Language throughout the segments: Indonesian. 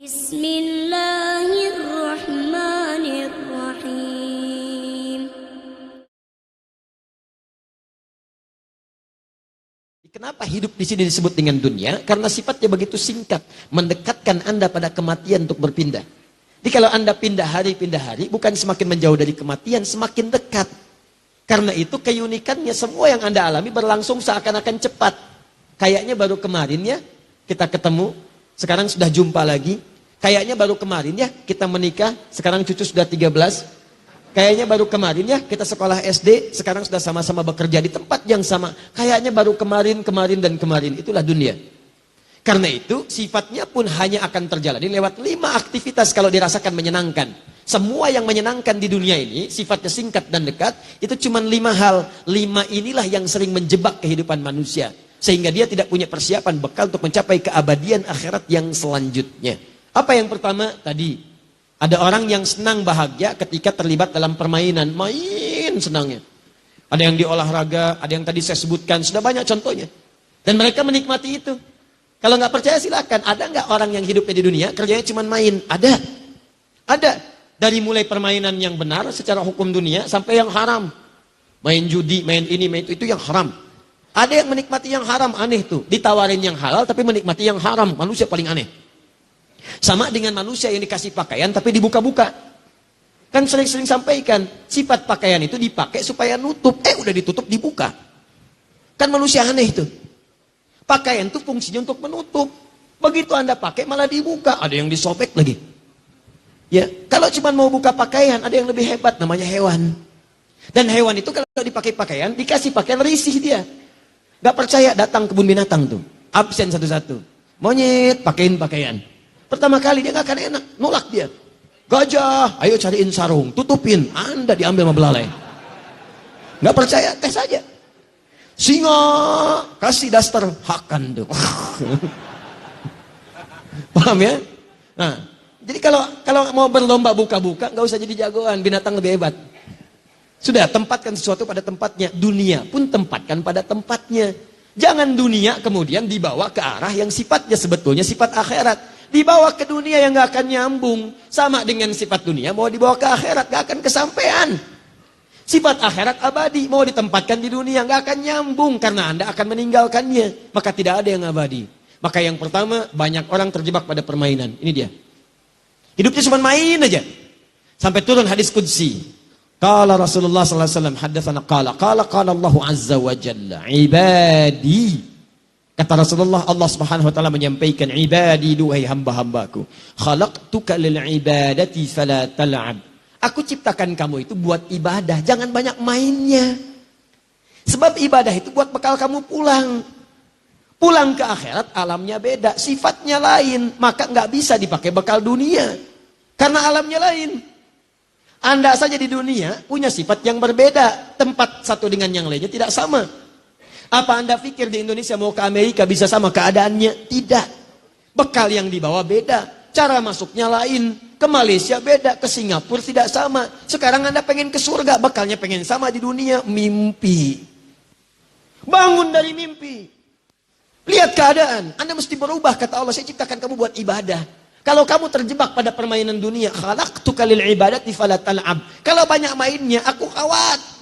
Bismillahirrahmanirrahim. Kenapa hidup di sini disebut dengan dunia? Karena sifatnya begitu singkat, mendekatkan Anda pada kematian untuk berpindah. Jadi kalau Anda pindah hari, bukan semakin menjauh dari kematian, semakin dekat. Karena itu keunikannya semua yang Anda alami berlangsung seakan-akan cepat. Kayaknya baru kemarin ya, kita ketemu, sekarang sudah jumpa lagi. Kayaknya baru kemarin ya, kita menikah, sekarang cucu sudah 13. Kayaknya baru kemarin ya, kita sekolah SD, sekarang sudah sama-sama bekerja di tempat yang sama. Kayaknya baru kemarin, itulah dunia. Karena itu, sifatnya pun hanya akan terjalani lewat 5 aktivitas kalau dirasakan menyenangkan. Semua yang menyenangkan di dunia ini, sifatnya singkat dan dekat, itu cuma 5 hal. 5 inilah yang sering menjebak kehidupan manusia. Sehingga dia tidak punya persiapan bekal untuk mencapai keabadian akhirat yang selanjutnya. Apa yang pertama tadi? Ada orang yang senang bahagia ketika terlibat dalam permainan. Main senangnya. Ada yang di olahraga, ada yang tadi saya sebutkan. Sudah banyak contohnya. Dan mereka menikmati itu. Kalau nggak percaya silakan. Ada nggak orang yang hidupnya di dunia kerjanya cuma main? Ada. Ada. Dari mulai permainan yang benar secara hukum dunia sampai yang haram. Main judi, main ini, main itu yang haram. Ada yang menikmati yang haram, aneh tuh. Ditawarin yang halal tapi menikmati yang haram. Manusia paling aneh. Sama dengan manusia yang dikasih pakaian tapi dibuka-buka. Kan sering-sering sampaikan, sifat pakaian itu dipakai supaya nutup. Udah ditutup dibuka. Kan manusia aneh itu. Pakaian itu fungsinya untuk menutup. Begitu Anda pakai malah dibuka. Ada yang disobek lagi. Ya, kalau cuma mau buka pakaian, ada yang lebih hebat namanya hewan. Dan hewan itu kalau dipakai pakaian, dikasih pakaian risih dia. Gak percaya datang kebun binatang tuh. Absen satu-satu. Monyet pakein pakaian. Pertama kali dia gak akan enak, nolak dia. Gajah, ayo cariin sarung, tutupin. Anda diambil sama belalai. Gak percaya, tes aja. Singa, kasih daster, hakan tuh. Paham ya? Nah, jadi kalau mau berlomba buka-buka, gak usah jadi jagoan, binatang lebih hebat. Sudah, tempatkan sesuatu pada tempatnya. Dunia pun tempatkan pada tempatnya. Jangan dunia kemudian dibawa ke arah yang sifatnya sebetulnya sifat akhirat. Dibawa ke dunia yang gak akan nyambung. Sama dengan sifat dunia, mau dibawa ke akhirat, gak akan kesampaian. Sifat akhirat abadi, mau ditempatkan di dunia, gak akan nyambung. Karena Anda akan meninggalkannya. Maka tidak ada yang abadi. Maka yang pertama, banyak orang terjebak pada permainan. Ini dia. Hidupnya cuma main aja. Sampai turun hadis qudsi. Qala Rasulullah SAW, haddatsana qala Allah Azza wa Jalla, ibadi. Kata Rasulullah, Allah Subhanahu wa taala menyampaikan, ibadi, duhai hamba-hambaku, khalaqtuka lil ibadati fala tal'ab. Aku ciptakan kamu itu buat ibadah, jangan banyak mainnya. Sebab ibadah itu buat bekal kamu pulang. Pulang ke akhirat alamnya beda, sifatnya lain, maka nggak bisa dipakai bekal dunia. Karena alamnya lain. Anda saja di dunia punya sifat yang berbeda, tempat satu dengan yang lainnya tidak sama. Apa Anda pikir di Indonesia mau ke Amerika bisa sama keadaannya? Tidak. Bekal yang dibawa beda. Cara masuknya lain. Ke Malaysia beda. Ke Singapura tidak sama. Sekarang Anda pengen ke surga. Bekalnya pengen sama di dunia. Mimpi. Bangun dari mimpi. Lihat keadaan. Anda mesti berubah. Kata Allah, saya ciptakan kamu buat ibadah. Kalau kamu terjebak pada permainan dunia. Khalaqtuka lil ibadati fala tal'ab. Kalau banyak mainnya, aku khawatir.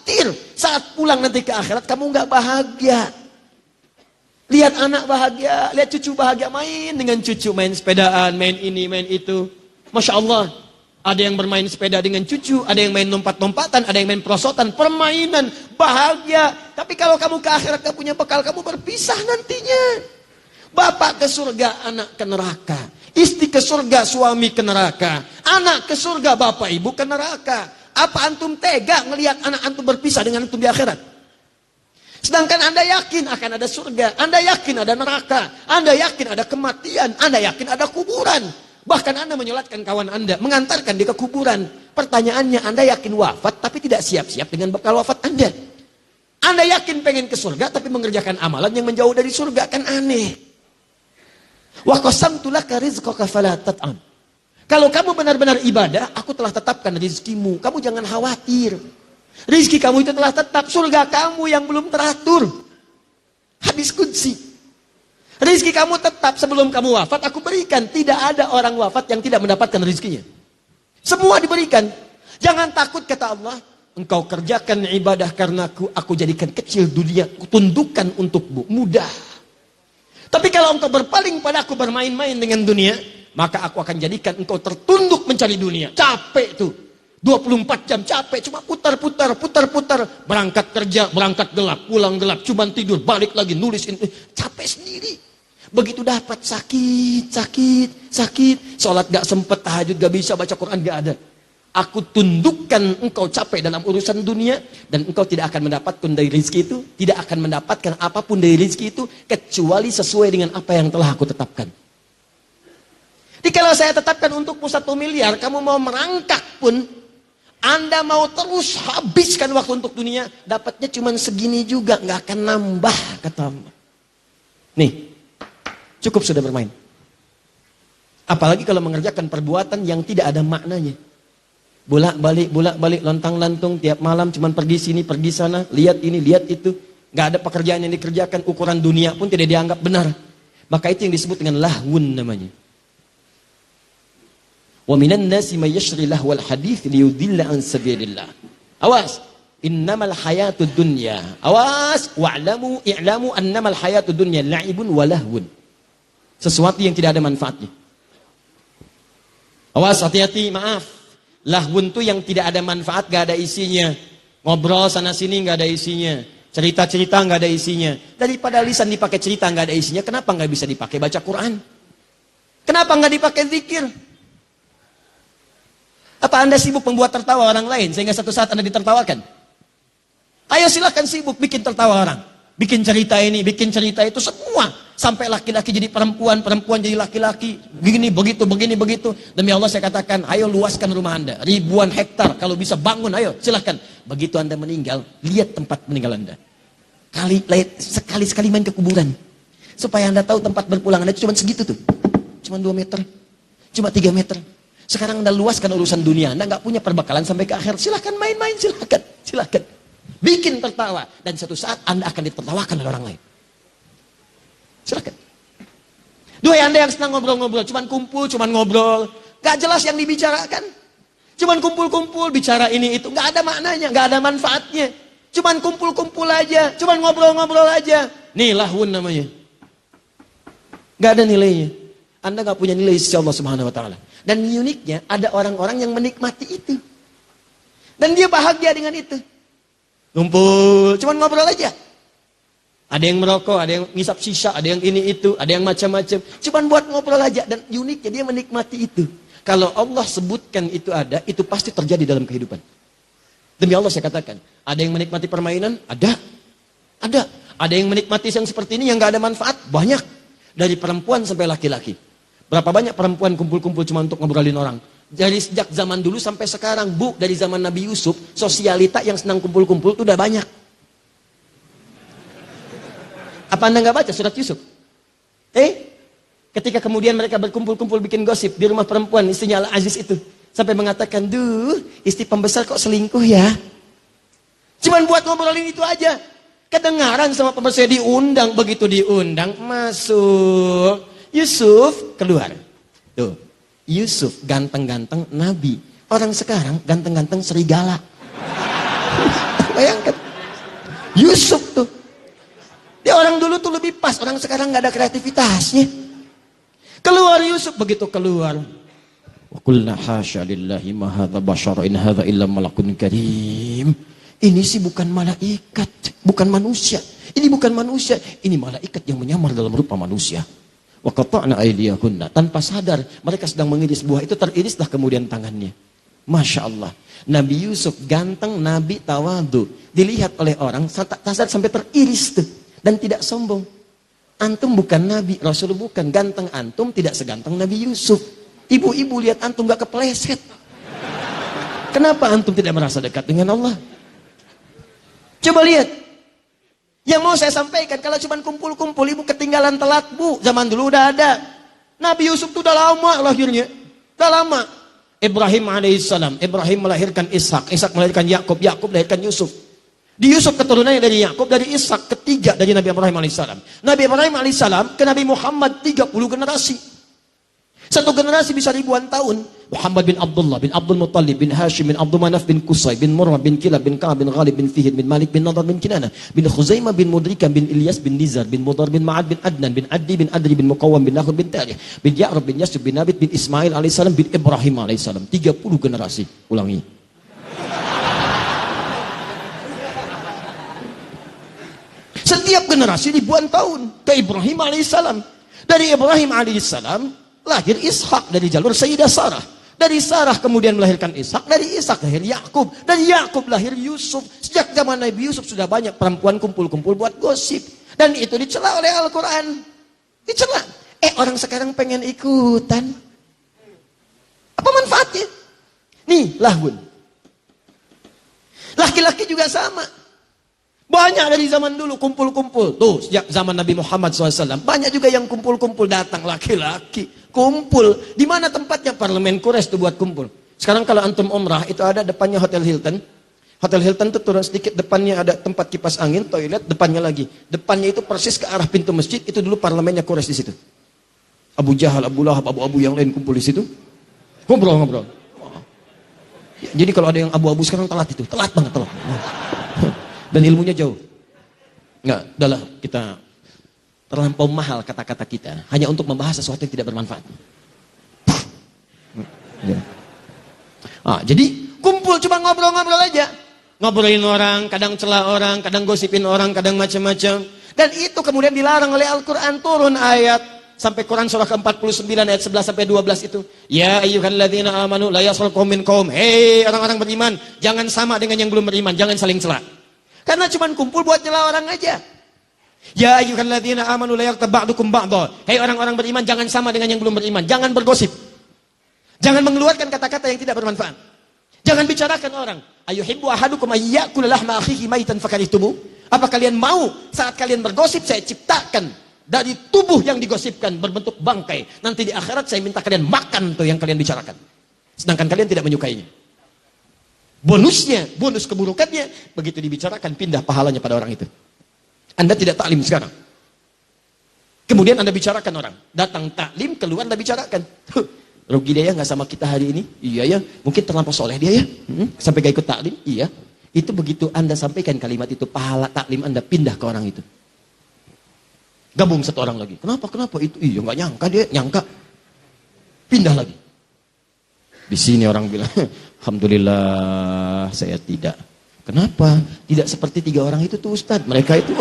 Saat pulang nanti ke akhirat kamu nggak bahagia. Lihat anak bahagia, lihat cucu bahagia, main dengan cucu, main sepedaan, main ini, main itu. Masya Allah, ada yang bermain sepeda dengan cucu, ada yang main lompat-lompatan, ada yang main perosotan, permainan, bahagia. Tapi kalau kamu ke akhirat gak punya bekal, kamu berpisah nantinya. Bapak ke surga, anak ke neraka. Istri ke surga, suami ke neraka. Anak ke surga, bapak ibu ke neraka. Apa antum tega melihat anak antum berpisah dengan antum di akhirat? Sedangkan Anda yakin akan ada surga, Anda yakin ada neraka, Anda yakin ada kematian, Anda yakin ada kuburan. Bahkan Anda menyolatkan kawan Anda, mengantarkan dia ke kuburan. Pertanyaannya, Anda yakin wafat tapi tidak siap-siap dengan bekal wafat Anda. Anda yakin pengen ke surga tapi mengerjakan amalan yang menjauh dari surga, kan aneh. Wa qasamtu laka rizqaka fala tat'am. Kalau kamu benar-benar ibadah, aku telah tetapkan rizkimu. Kamu jangan khawatir. Rizki kamu itu telah tetap. Surga kamu yang belum teratur. Hadis qudsi. Rizki kamu tetap sebelum kamu wafat aku berikan. Tidak ada orang wafat yang tidak mendapatkan rizkinya. Semua diberikan. Jangan takut kata Allah. Engkau kerjakan ibadah karena aku jadikan kecil dunia. Tundukkan untukmu. Mudah. Tapi kalau engkau berpaling padaku bermain-main dengan dunia. Maka aku akan jadikan engkau tertunduk mencari dunia. Capek tuh. 24 jam capek. Cuma putar-putar. Berangkat kerja, berangkat gelap. Pulang gelap. Cuma tidur. Balik lagi nulis. Capek sendiri. Begitu dapat sakit. Sholat gak sempet, tahajud gak bisa, baca Quran gak ada. Aku tundukkan engkau capek dalam urusan dunia. Dan engkau tidak akan mendapatkan dari rezeki itu. Tidak akan mendapatkan apapun dari rezeki itu. Kecuali sesuai dengan apa yang telah aku tetapkan. Jadi kalau saya tetapkan untukmu 1 miliar. Kamu mau merangkak pun. Anda mau terus habiskan waktu untuk dunia. Dapatnya cuma segini juga. Gak akan nambah kata Allah. Nih. Cukup sudah bermain. Apalagi kalau mengerjakan perbuatan yang tidak ada maknanya. Bolak-balik, lontang-lantung, tiap malam cuman pergi sini, pergi sana, lihat ini, lihat itu. Gak ada pekerjaan yang dikerjakan, ukuran dunia pun tidak dianggap benar. Maka itu yang disebut dengan lahwun namanya. Wa minan nasi may yashri lahwal hadits liyudilla an sabilillah. Awas, innamal hayatud dunya. Awas, i'lamu annamal hayatud dunya la'ibun wa lahwun. Sesuatu yang tidak ada manfaatnya. Awas, hati-hati, maaf. Lahwun itu yang tidak ada manfaat, gak ada isinya. Ngobrol sana sini gak ada isinya. Cerita-cerita gak ada isinya. Daripada lisan dipakai cerita gak ada isinya, kenapa gak bisa dipakai baca Quran? Kenapa gak dipakai zikir? Apa Anda sibuk membuat tertawa orang lain sehingga satu saat Anda ditertawakan? Ayo silahkan sibuk bikin tertawa orang. Bikin cerita ini, bikin cerita itu, semua. Sampai laki-laki jadi perempuan, perempuan jadi laki-laki. Begini, begitu. Demi Allah saya katakan, ayo luaskan rumah Anda. Ribuan hektar, kalau bisa bangun, ayo silahkan. Begitu Anda meninggal, lihat tempat meninggal Anda. Sekali-sekali main ke kuburan. Supaya Anda tahu tempat berpulang Anda cuma segitu tuh. Cuma 2 meter, cuma 3 meter. Sekarang Anda luaskan urusan dunia, Anda nggak punya perbekalan sampai ke akhir. Silahkan main-main, silahkan. Bikin tertawa. Dan satu saat Anda akan ditertawakan oleh orang lain. Silahkan. Duhai Anda yang senang ngobrol-ngobrol. Cuman kumpul, cuman ngobrol. Gak jelas yang dibicarakan. Cuman kumpul-kumpul, bicara ini itu. Gak ada maknanya, gak ada manfaatnya. Cuman kumpul-kumpul aja. Cuman ngobrol-ngobrol aja. Nih lahwun namanya. Gak ada nilainya. Anda gak punya nilai sisi Allah Subhanahu Wa Taala. Dan uniknya ada orang-orang yang menikmati itu. Dan dia bahagia dengan itu. Kumpul, cuman ngobrol aja. Ada yang merokok, ada yang ngisap sisa, ada yang ini itu, ada yang macam-macam. Cuman buat ngobrol aja. Dan uniknya dia menikmati itu. Kalau Allah sebutkan itu ada, itu pasti terjadi dalam kehidupan. Demi Allah saya katakan, ada yang menikmati permainan? Ada. Ada yang menikmati yang seperti ini yang gak ada manfaat? Banyak. Dari perempuan sampai laki-laki. Berapa banyak perempuan kumpul-kumpul cuma untuk ngobrolin orang? Dari sejak zaman dulu sampai sekarang, Bu, dari zaman Nabi Yusuf, sosialita yang senang kumpul-kumpul itu udah banyak. Apa Anda nggak baca surat Yusuf? Ketika kemudian mereka berkumpul-kumpul bikin gosip di rumah perempuan istrinya Al-Aziz itu, sampai mengatakan, duh, istri pembesar kok selingkuh ya? Cuman buat ngobrolin itu aja. Kedengaran sama pembesar, diundang, begitu diundang, masuk. Yusuf keluar. Tuh. Yusuf ganteng-ganteng nabi. Orang sekarang ganteng-ganteng serigala. Bayangkan. Yusuf tuh. Dia orang dulu tuh lebih pas. Orang sekarang gak ada kreativitasnya. Keluar Yusuf. Begitu keluar. Wa qulna hasya lillahi ma hadza bashar in hadza illa malakun karim. Ini sih bukan malaikat. Bukan manusia. Ini bukan manusia. Ini malaikat yang menyamar dalam rupa manusia. Wa qata'na aydiyahunna, tanpa sadar mereka sedang mengiris buah itu, teririslah kemudian tangannya. Masya Allah. Nabi Yusuf ganteng, Nabi tawadu, dilihat oleh orang tak sadar sampai teriris tuh, dan tidak sombong. Antum bukan Nabi, Rasul bukan, ganteng antum tidak seganteng Nabi Yusuf. Ibu-ibu lihat antum gak kepleset. Kenapa antum tidak merasa dekat dengan Allah? Coba lihat. Yang mau saya sampaikan, kalau cuma kumpul-kumpul, ibu ketinggalan telat, Bu. Zaman dulu udah ada. Nabi Yusuf itu udah lama lahirnya. Udah lama. Ibrahim alaihissalam. Ibrahim melahirkan Ishak. Ishak melahirkan Yakub. Yakub melahirkan Yusuf. Di Yusuf keturunannya dari Yakub, dari Ishak, ketiga dari Nabi Ibrahim alaihissalam. Nabi Ibrahim alaihissalam ke Nabi Muhammad 30 generasi. Satu generasi bisa ribuan tahun. Muhammad bin Abdullah, bin Abdul Muttalib, bin Hashim, bin Abdul Manaf, bin Qusay, bin Murrah, bin Kilab, bin Ka'ab, bin Ghalib, bin Fihir, bin Malik, bin Nadar, bin Kinana, bin Khuzaimah, bin Mudrika, bin Ilyas, bin Nizar, bin Mudar, bin Ma'ad, bin Adnan, bin Addi, bin Adri, bin Muqawwam, bin Nakhur, bin Tarih, bin Ya'rab, bin Yasub, bin Nabit, bin Ismail alaihissalam, bin Ibrahim alaihissalam. 30 generasi. Ulangi. Setiap generasi ribuan tahun ke Ibrahim alaihissalam. Dari Ibrahim alaihissalam lahir Ishak dari jalur Sayyidah Sarah. Dari Sarah kemudian melahirkan Ishak. Dari Ishak lahir Yakub. Dari Yakub lahir Yusuf. Sejak zaman Nabi Yusuf sudah banyak perempuan kumpul-kumpul buat gosip. Dan itu dicela oleh Al-Quran. Dicela. Orang sekarang pengen ikutan. Apa manfaatnya? Nih, lahun. Laki-laki juga sama. Banyak dari zaman dulu kumpul-kumpul. Tuh, sejak zaman Nabi Muhammad SAW. Banyak juga yang kumpul-kumpul datang laki-laki. Kumpul. Di mana tempatnya? Parlemen Quraisy tuh buat kumpul. Sekarang kalau antum umrah, itu ada depannya Hotel Hilton. Hotel Hilton tuh turun sedikit, depannya ada tempat kipas angin, toilet, depannya lagi. Depannya itu persis ke arah pintu masjid, itu dulu parlemennya Quraisy di situ. Abu Jahal, Abu Lahab, abu-abu yang lain kumpul di situ. Ngobrol-ngobrol. Jadi kalau ada yang abu-abu sekarang telat itu. Telat banget, telat. Dan ilmunya jauh. Enggak, udahlah kita terlampau mahal kata-kata kita hanya untuk membahas sesuatu yang tidak bermanfaat. Jadi kumpul cuma ngobrol-ngobrol aja. Ngobrolin orang, kadang celah orang, kadang gosipin orang, kadang macam-macam. Dan itu kemudian dilarang oleh Al-Quran, turun ayat sampai Quran surah ke-49 ayat 11 sampai 12 itu. Ya ayyuhalladzina amanu la yaskhar qaumin qaum. Hei orang-orang beriman, jangan sama dengan yang belum beriman, jangan saling celah. Karena cuma kumpul buat nyela orang aja. Ya ayyuhalladzina amanu la yaghtab ba'dukum ba'dha. Hei orang-orang beriman, jangan sama dengan yang belum beriman. Jangan bergosip. Jangan mengeluarkan kata-kata yang tidak bermanfaat. Jangan bicarakan orang. Ayuhibbu ahadukum ayyakula lahma akhihi maitan fakarihtumu? Apa kalian mau saat kalian bergosip saya ciptakan dari tubuh yang digosipkan berbentuk bangkai. Nanti di akhirat saya minta kalian makan tuh yang kalian bicarakan. Sedangkan kalian tidak menyukainya. Bonusnya, bonus keburukannya, begitu dibicarakan pindah pahalanya pada orang itu. Anda tidak taklim sekarang. Kemudian Anda bicarakan orang. Datang taklim, keluar Anda bicarakan. Rugi dia ya nggak sama kita hari ini? Iya ya, mungkin terlampau soleh dia ya. Sampai gak ikut taklim? Iya. Itu begitu Anda sampaikan kalimat itu, pahala taklim Anda pindah ke orang itu. Gabung satu orang lagi. Kenapa? Itu? Iya nggak nyangka dia, nyangka. Pindah lagi. Di sini orang bilang, alhamdulillah saya tidak. Kenapa? Tidak seperti 3 orang itu tuh Ustadz. Mereka itu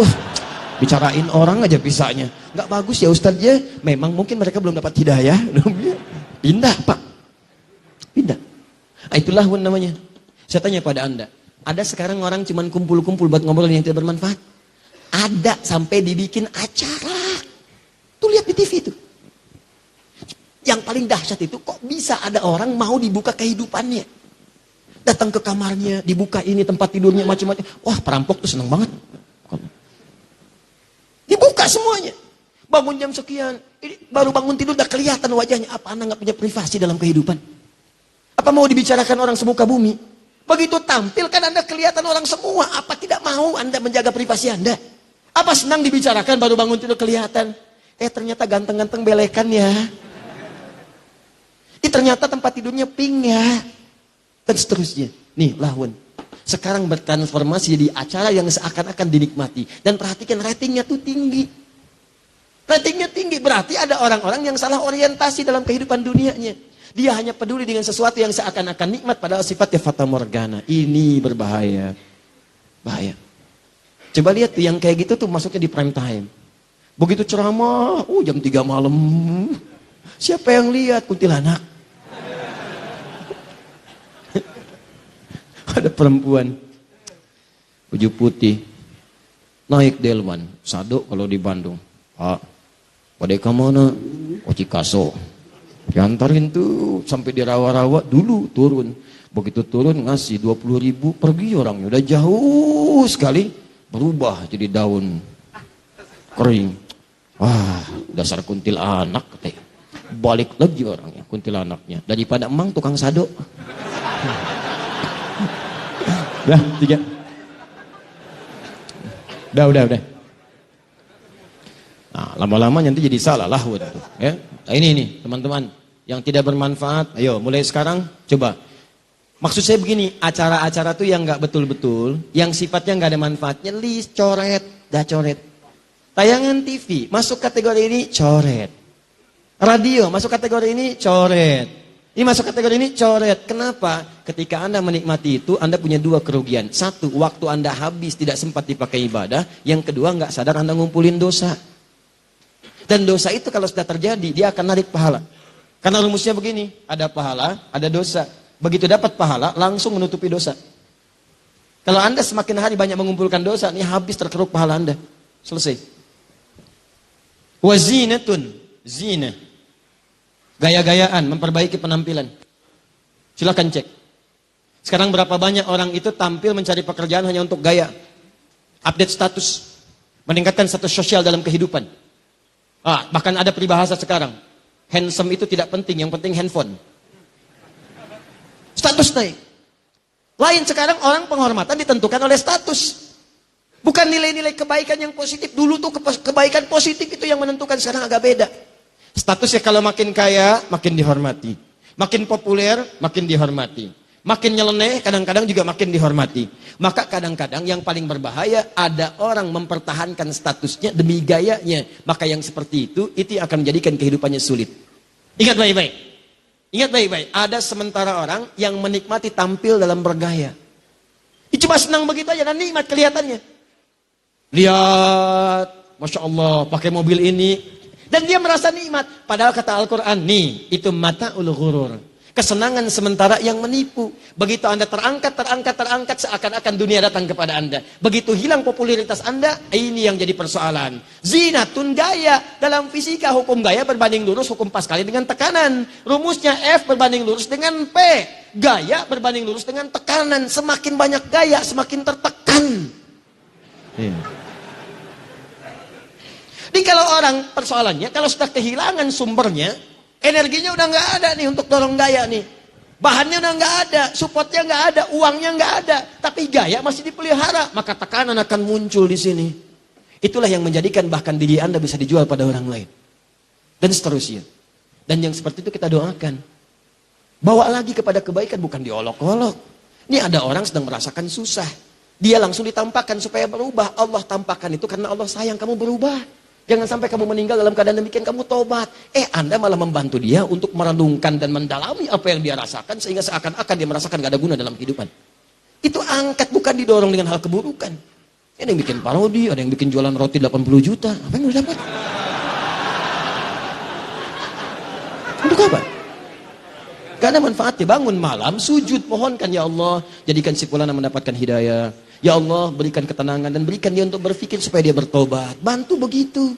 bicarain orang aja bisanya. Nggak bagus ya Ustadz ya. Memang mungkin mereka belum dapat hidayah. Pindah Pak. Pindah. Itulah namanya. Saya tanya pada Anda. Ada sekarang orang cuman kumpul-kumpul buat ngobrol yang tidak bermanfaat. Ada sampai dibikin acara. Tuh lihat di TV itu. Yang paling dahsyat itu kok bisa ada orang mau dibuka kehidupannya. Datang ke kamarnya, dibuka ini tempat tidurnya macam-macam. Wah perampok tuh senang banget. Dibuka semuanya. Bangun jam sekian, baru bangun tidur udah kelihatan wajahnya. Apa Anda nggak punya privasi dalam kehidupan? Apa mau dibicarakan orang semuka bumi? Begitu tampil kan Anda kelihatan orang semua. Apa tidak mau Anda menjaga privasi Anda? Apa senang dibicarakan baru bangun tidur kelihatan? Ternyata ganteng-ganteng belekan ya. Ternyata tempat tidurnya pink ya. Dan seterusnya. Nih lahun. Sekarang bertransformasi jadi acara yang seakan-akan dinikmati. Dan perhatikan ratingnya tuh tinggi. Ratingnya tinggi. Berarti ada orang-orang yang salah orientasi dalam kehidupan dunianya. Dia hanya peduli dengan sesuatu yang seakan-akan nikmat. Padahal sifatnya fata morgana. Ini berbahaya. Bahaya. Coba lihat tuh yang kayak gitu tuh masuknya di prime time. Begitu ceramah. Jam 3 malam. Siapa yang lihat? Kuntilanak. Ada perempuan baju putih naik delman sado kalau di Bandung. Pak, pada kemana? Cikaso. Diantarin tuh sampai di rawa-rawa dulu turun. Begitu turun ngasih 20.000 pergi orangnya udah jauh sekali berubah jadi daun kering. Wah dasar kuntilanak katanya. Balik lagi orangnya kuntilanaknya daripada emang tukang sado. Dah 3. Udah. Nah, lama-lama nanti jadi salah lahun. Ya. Nah, ini teman-teman yang tidak bermanfaat. Ayo mulai sekarang coba. Maksud saya begini, acara-acara tuh yang nggak betul-betul, yang sifatnya nggak ada manfaatnya, list, coret. Tayangan TV masuk kategori ini, coret. Radio masuk kategori ini, coret. Ini masuk kategori ini, coret. Kenapa? Ketika Anda menikmati itu, Anda punya dua kerugian. Satu, waktu Anda habis tidak sempat dipakai ibadah. Yang kedua, nggak sadar Anda ngumpulin dosa. Dan dosa itu kalau sudah terjadi, dia akan narik pahala. Karena rumusnya begini, ada pahala, ada dosa. Begitu dapat pahala, langsung menutupi dosa. Kalau Anda semakin hari banyak mengumpulkan dosa, ini habis terkeruk pahala Anda. Selesai. Wazinatun, zina. Gaya-gayaan, memperbaiki penampilan. Silakan cek. Sekarang berapa banyak orang itu tampil mencari pekerjaan hanya untuk gaya. Update status. Meningkatkan status sosial dalam kehidupan. Bahkan ada peribahasa sekarang. Handsome itu tidak penting, yang penting handphone. Status naik. Lain sekarang orang penghormatan ditentukan oleh status. Bukan nilai-nilai kebaikan yang positif. Dulu tuh kebaikan positif itu yang menentukan, sekarang agak beda. Statusnya kalau makin kaya, makin dihormati. Makin populer, makin dihormati. Makin nyeleneh, kadang-kadang juga makin dihormati. Maka kadang-kadang yang paling berbahaya, ada orang mempertahankan statusnya demi gayanya. Maka yang seperti itu akan menjadikan kehidupannya sulit. Ingat baik-baik. Ingat baik-baik. Ada sementara orang yang menikmati tampil dalam bergaya. Cuma senang begitu aja dan nikmat kelihatannya. Lihat, Masya Allah, pakai mobil ini. Dan dia merasa nikmat. Padahal kata Al-Quran, nih, itu mata'ul ghurur. Kesenangan sementara yang menipu. Begitu Anda terangkat, seakan-akan dunia datang kepada Anda. Begitu hilang popularitas Anda, ini yang jadi persoalan. Zinatun gaya. Dalam fisika, hukum gaya berbanding lurus, hukum Pascal dengan tekanan. Rumusnya F berbanding lurus dengan P. Gaya berbanding lurus dengan tekanan. Semakin banyak gaya, semakin tertekan. Jadi kalau orang persoalannya, kalau sudah kehilangan sumbernya, energinya udah nggak ada nih untuk dorong gaya nih. Bahannya udah nggak ada, supportnya nggak ada, uangnya nggak ada, tapi gaya masih dipelihara, maka tekanan akan muncul di sini. Itulah yang menjadikan bahkan diri Anda bisa dijual pada orang lain. Dan seterusnya. Dan yang seperti itu kita doakan. Bawa lagi kepada kebaikan, bukan diolok-olok. Ini ada orang sedang merasakan susah. Dia langsung ditampakkan supaya berubah. Allah tampakkan itu karena Allah sayang kamu berubah. Jangan sampai kamu meninggal dalam keadaan demikian, kamu tobat. Anda malah membantu dia untuk merenungkan dan mendalami apa yang dia rasakan, sehingga seakan-akan dia merasakan gak ada guna dalam kehidupan. Itu angkat, bukan didorong dengan hal keburukan. Ada yang bikin parodi, ada yang bikin jualan roti 80 juta. Apa yang udah dapat? Untuk apa? Gak ada manfaatnya. Bangun malam, sujud, mohonkan, ya Allah, jadikan si fulana mendapatkan hidayah. Ya Allah, berikan ketenangan dan berikan dia untuk berpikir supaya dia bertobat. Bantu begitu.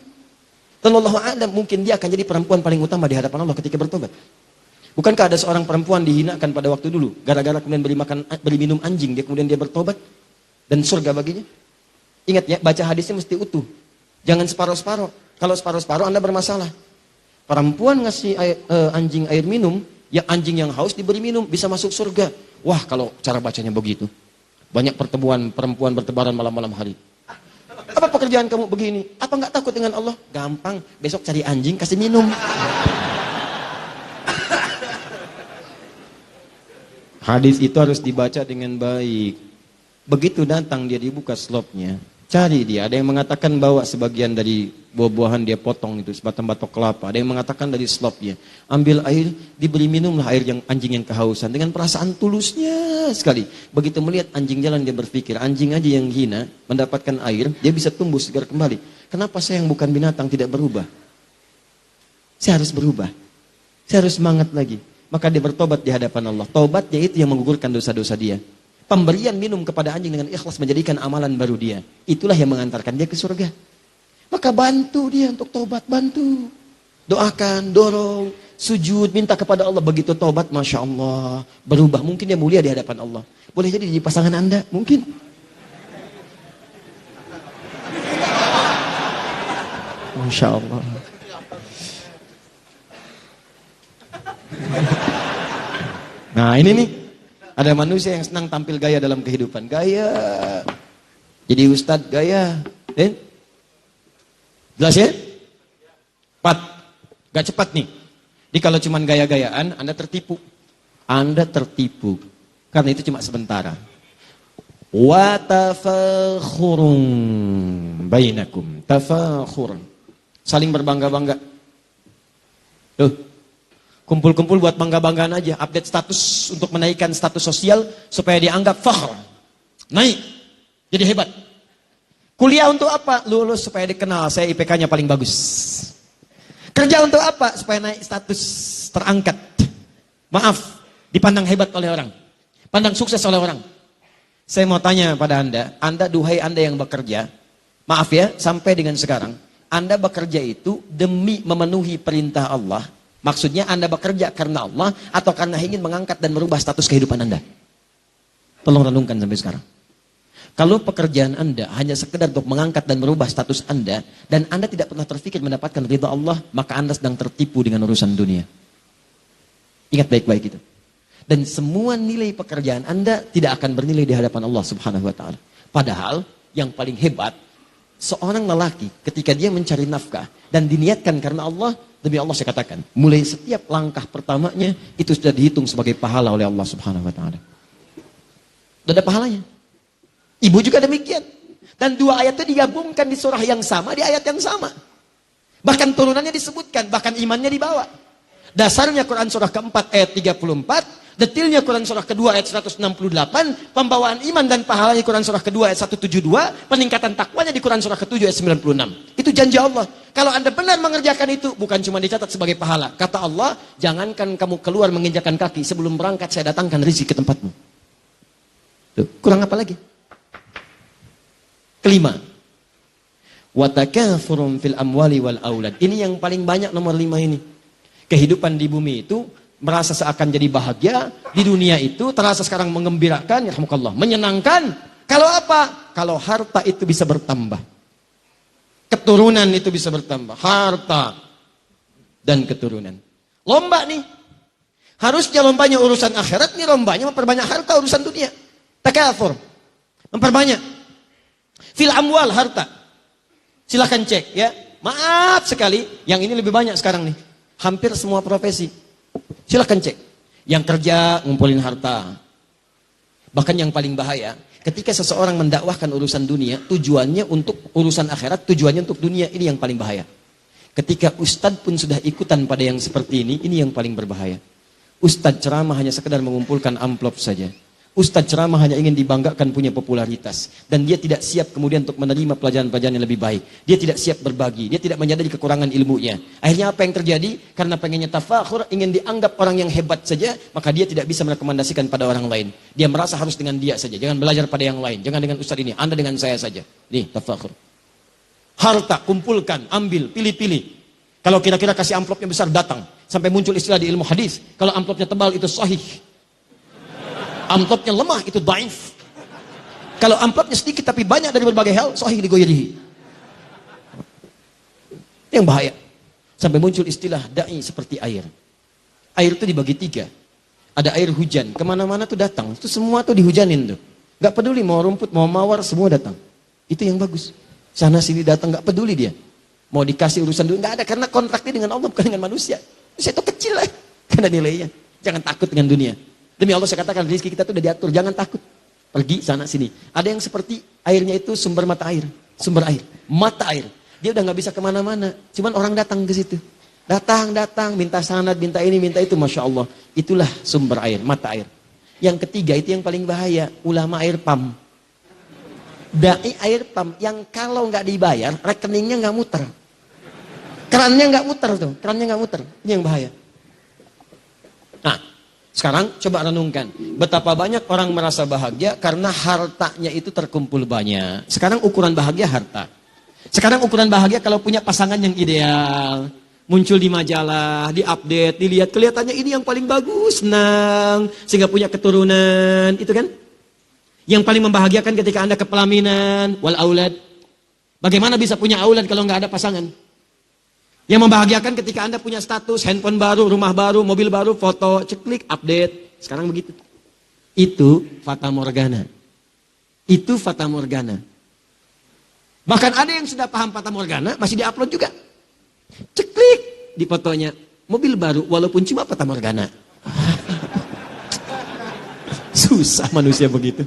Dan Wallahu a'lam, mungkin dia akan jadi perempuan paling utama di hadapan Allah ketika bertobat. Bukankah ada seorang perempuan dihinakan pada waktu dulu, gara-gara kemudian beri minum anjing, dia kemudian dia bertobat dan surga baginya? Ingat ya, baca hadisnya mesti utuh. Jangan separuh-separuh. Kalau separuh-separuh Anda bermasalah. Perempuan ngasih anjing air minum, yang anjing yang haus diberi minum, bisa masuk surga. Wah, kalau cara bacanya begitu. Banyak pertemuan perempuan bertebaran malam-malam hari. Apa pekerjaan kamu begini? Apa nggak takut dengan Allah? Gampang, besok cari anjing kasih minum. Hadis itu harus dibaca dengan baik. Begitu datang dia dibuka slopnya, cari dia. Ada yang mengatakan bawa sebagian dari buah-buahan dia potong itu, sebatang batok kelapa. Ada yang mengatakan dari slopnya, ambil air, diberi minumlah air yang anjing yang kehausan dengan perasaan tulusnya sekali. Begitu melihat anjing jalan dia berpikir, anjing aja yang hina mendapatkan air, dia bisa tumbuh segar kembali. Kenapa saya yang bukan binatang tidak berubah? Saya harus berubah. Saya harus semangat lagi. Maka dia bertobat di hadapan Allah. Tobatnya itu yang menggugurkan dosa-dosa dia. Pemberian minum kepada anjing dengan ikhlas menjadikan amalan baru dia. Itulah yang mengantarkan dia ke surga. Maka bantu dia untuk tobat, bantu. Doakan, dorong, sujud, minta kepada Allah. Begitu tobat, Masya Allah, berubah. Mungkin dia mulia di hadapan Allah. Boleh jadi di pasangan Anda, mungkin. Masya Allah. Nah ini nih, ada manusia yang senang tampil gaya dalam kehidupan. Gaya. Jadi ustadz gaya. Jelas ya? 4. Gak cepat nih. Jadi kalau cuma gaya-gayaan, Anda tertipu. Anda tertipu. Karena itu cuma sementara. Wa tafakhurun bainakum. Tafakhurun. Saling berbangga-bangga. Tuh. Kumpul-kumpul buat bangga-banggaan aja. Update status untuk menaikkan status sosial supaya dianggap fakhr. Naik. Jadi hebat. Kuliah untuk apa? Lulus supaya dikenal. Saya IPK-nya paling bagus. Kerja untuk apa? Supaya naik status. Terangkat. Maaf. Dipandang hebat oleh orang. Pandang sukses oleh orang. Saya mau tanya pada Anda duhai Anda yang bekerja. Maaf ya, sampai dengan sekarang. Anda bekerja itu demi memenuhi perintah Allah. Maksudnya Anda bekerja karena Allah atau karena ingin mengangkat dan merubah status kehidupan Anda? Tolong renungkan sampai sekarang. Kalau pekerjaan Anda hanya sekedar untuk mengangkat dan merubah status Anda dan Anda tidak pernah terpikir mendapatkan ridha Allah, maka Anda sedang tertipu dengan urusan dunia. Ingat baik-baik itu. Dan semua nilai pekerjaan Anda tidak akan bernilai di hadapan Allah Subhanahu wa taala. Padahal yang paling hebat, seorang lelaki ketika dia mencari nafkah dan diniatkan karena Allah, demi Allah saya katakan, mulai setiap langkah pertamanya itu sudah dihitung sebagai pahala oleh Allah Subhanahu wa taala. Sudah ada pahalanya. Ibu juga demikian. Dan dua ayat itu digabungkan di surah yang sama, di ayat yang sama. Bahkan turunannya disebutkan, bahkan imannya dibawa. Dasarnya Quran surah keempat ayat 34, detilnya Quran surah kedua ayat 168, pembawaan iman dan pahalanya Quran surah kedua ayat 172, peningkatan takwanya di Quran surah ketujuh ayat 96. Itu janji Allah. Kalau Anda benar mengerjakan itu, bukan cuma dicatat sebagai pahala. Kata Allah, jangankan kamu keluar menginjakan kaki, sebelum berangkat saya datangkan rezeki ke tempatmu. Tuh, kurang apa lagi? Kelima, watakafurun fil amwali wal aulad. Ini yang paling banyak, nomor 5 ini. Kehidupan di bumi itu merasa seakan jadi bahagia, di dunia itu terasa sekarang menggembirakan, yarhamukallah, menyenangkan. Kalau apa? Kalau harta itu bisa bertambah. Keturunan itu bisa bertambah. Harta dan keturunan. Lomba nih. Harusnya lombanya urusan akhirat, nih lombanya memperbanyak harta urusan dunia. Takafur. Memperbanyak. Fil amwal, harta. Silahkan cek ya. Maaf sekali, yang ini lebih banyak sekarang nih. Hampir semua profesi. Silahkan cek. Yang kerja ngumpulin harta. Bahkan yang paling bahaya, ketika seseorang mendakwahkan urusan dunia, tujuannya untuk urusan akhirat, tujuannya untuk dunia, ini yang paling bahaya. Ketika ustadz pun sudah ikutan pada yang seperti ini yang paling berbahaya. Ustadz ceramah hanya sekedar mengumpulkan amplop saja. Ustadz ceramah hanya ingin dibanggakan punya popularitas. Dan dia tidak siap kemudian untuk menerima pelajaran-pelajaran yang lebih baik. Dia tidak siap berbagi. Dia tidak menyadari kekurangan ilmunya. Akhirnya apa yang terjadi? Karena pengennya tafakhur, ingin dianggap orang yang hebat saja, maka dia tidak bisa merekomendasikan pada orang lain. Dia merasa harus dengan dia saja. Jangan belajar pada yang lain. Jangan dengan ustadz ini. Anda dengan saya saja. Nih, tafakhur. Harta, kumpulkan, ambil, pilih-pilih. Kalau kira-kira kasih amplopnya besar, datang. Sampai muncul istilah di ilmu hadis. Kalau amplopnya tebal, itu sahih. Amplopnya lemah, itu dhaif. Kalau amplopnya sedikit tapi banyak dari berbagai hal, sahih ligoyrihi. Yang bahaya. Sampai muncul istilah da'i seperti air. Air itu dibagi 3. Ada air hujan, kemana-mana tuh datang. Itu semua tuh dihujanin tuh. Gak peduli mau rumput, mau mawar, semua datang. Itu yang bagus. Sana sini datang, gak peduli dia. Mau dikasih urusan dulu, gak ada. Karena kontraknya dengan Allah, bukan dengan manusia. Manusia itu kecil lah. Karena nilainya. Jangan takut dengan dunia. Demi Allah saya katakan, rezeki kita itu udah diatur, jangan takut. Pergi sana sini. Ada yang seperti airnya itu sumber mata air. Sumber air. Mata air. Dia udah gak bisa kemana-mana. Cuman orang datang ke situ. Datang, minta sanad, minta ini, minta itu. Masya Allah. Itulah sumber air, mata air. Yang ketiga itu yang paling bahaya. Ulama air pam. Dai air pam. Yang kalau gak dibayar, rekeningnya gak muter. Kerannya gak muter tuh. Kerannya gak muter. Ini yang bahaya. Nah. Sekarang coba renungkan, betapa banyak orang merasa bahagia karena hartanya itu terkumpul banyak. Sekarang ukuran bahagia harta. Sekarang ukuran bahagia kalau punya pasangan yang ideal. Muncul di majalah, di update, dilihat, kelihatannya ini yang paling bagus, senang. Sehingga punya keturunan, itu kan? Yang paling membahagiakan ketika Anda kepelaminan, wal aulad. Bagaimana bisa punya aulad kalau nggak ada pasangan? Yang membahagiakan ketika Anda punya status, handphone baru, rumah baru, mobil baru, foto, ceklik, update. Sekarang begitu. Itu fata morgana. Itu fata morgana. Bahkan ada yang sudah paham fata morgana, masih diupload juga. Ceklik di fotonya. Mobil baru, walaupun cuma fata morgana. Susah manusia begitu.